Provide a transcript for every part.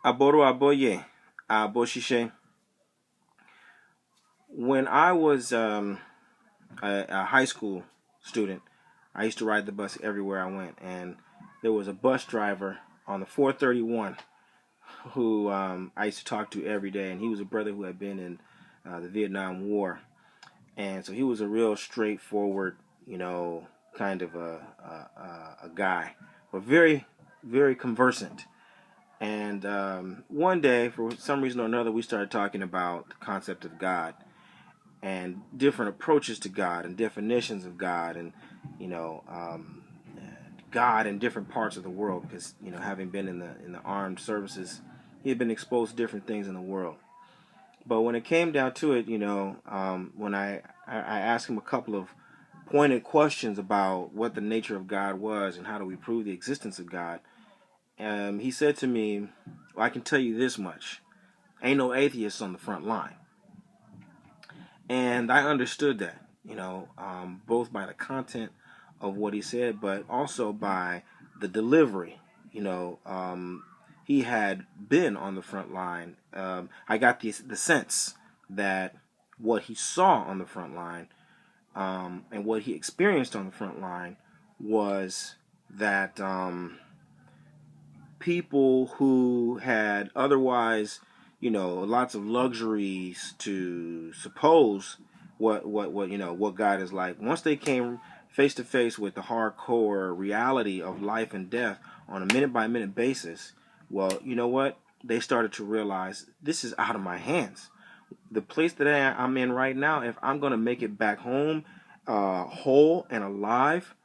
Aboro aboye, aboshishe. When I was a high school student, I used to ride the bus everywhere I went, and there was a bus driver on the 431 who I used to talk to every day, and he was a brother who had been in the Vietnam War, and so he was a real straightforward, kind of a guy, but very, very conversant. And one day, for some reason or another, we started talking about the concept of God and different approaches to God and definitions of God, and you know, um, God in different parts of the world. Because having been in the armed services, he had been exposed to different things in the world. But when it came down to it, when I asked him a couple of pointed questions about what the nature of God was and how do we prove the existence of God, he said to me, well, I can tell you this much. Ain't no atheists on the front line. And I understood that, both by the content of what he said, but also by the delivery. He had been on the front line. I got the sense that what he saw on the front line and what he experienced on the front line was that people who had otherwise, lots of luxuries to suppose what God is like. Once they came face to face with the hardcore reality of life and death on a minute by minute basis, well, you know what? They started to realize this is out of my hands. The place that I'm in right now, if I'm going to make it back home whole and alive,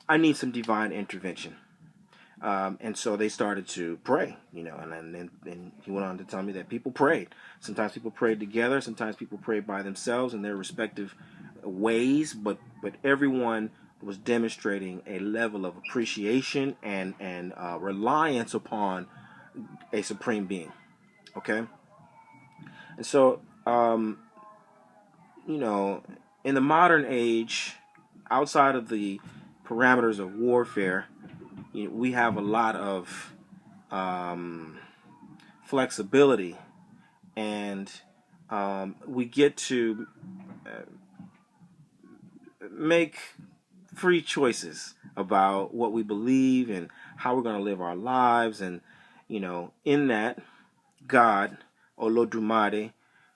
I need some divine intervention. And so they started to pray, and he went on to tell me that people prayed. Sometimes people prayed together, sometimes people prayed by themselves in their respective ways, but everyone was demonstrating a level of appreciation and reliance upon a supreme being. Okay, and so you know, in the modern age, outside of the parameters of warfare, we have a lot of um, flexibility, and we get to make free choices about what we believe and how we're going to live our lives. And, in that, God, Olodumare,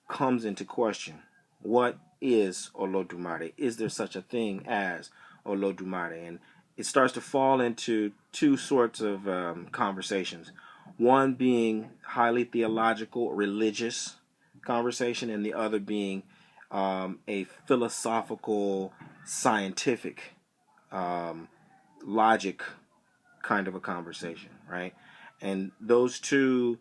comes into question. What is Olodumare? Is there such a thing as Olodumare? And it starts to fall into two sorts of conversations. One being highly theological, religious conversation, and the other being a philosophical, scientific, logic kind of a conversation, right? And those two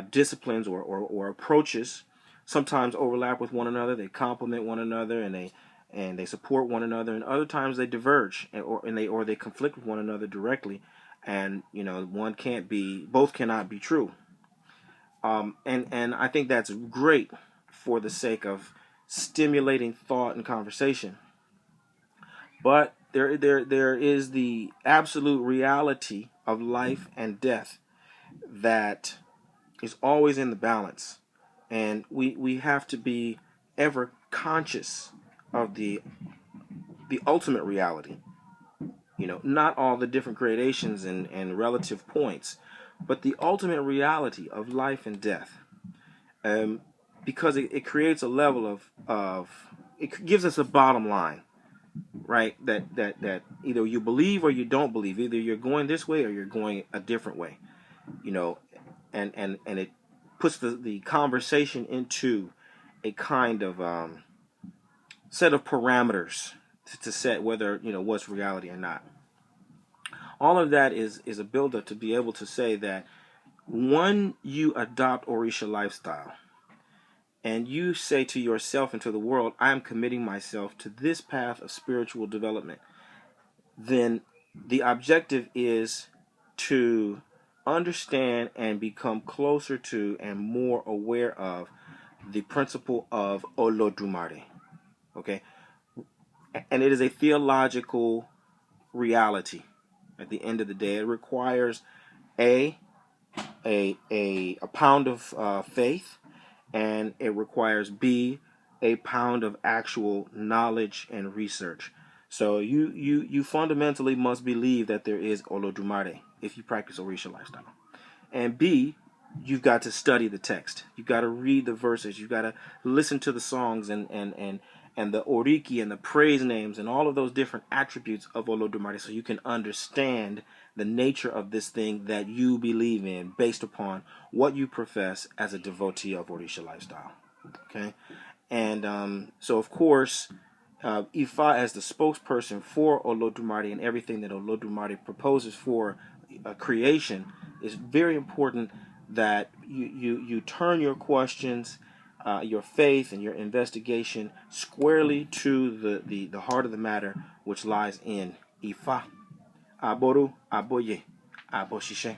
disciplines or approaches sometimes overlap with one another. They complement one another, and they support one another. And other times they diverge, or they conflict with one another directly. And both cannot be true. And I think that's great for the sake of stimulating thought and conversation. But there is the absolute reality of life and death that is always in the balance, and we have to be ever conscious of the ultimate reality. Not all the different gradations and relative points, but the ultimate reality of life and death. Because it creates a level of it gives us a bottom line, right? That either you believe or you don't believe. Either you're going this way or you're going a different way. You know, and it puts the conversation into a kind of set of parameters to set whether what's reality or not. All of that is a buildup to be able to say that when you adopt Orisha lifestyle and you say to yourself and to the world, I am committing myself to this path of spiritual development, then the objective is to understand and become closer to and more aware of the principle of Olodumare. Okay? And it is a theological reality. At the end of the day, it requires A, a pound of faith, and it requires B, a pound of actual knowledge and research. So you fundamentally must believe that there is Olodumare if you practice Orisha lifestyle. And B, you've got to study the text. You've got to read the verses. You've got to listen to the songs and the oriki and the praise names and all of those different attributes of Olodumare, so you can understand the nature of this thing that you believe in based upon what you profess as a devotee of Orisha lifestyle. Okay? And so, of course, Ifa, as the spokesperson for Olodumare and everything that Olodumare proposes for creation, is very important that you turn your questions, your faith, and your investigation squarely to the heart of the matter, which lies in Ifa. Aboru, Aboye, Aboshishe.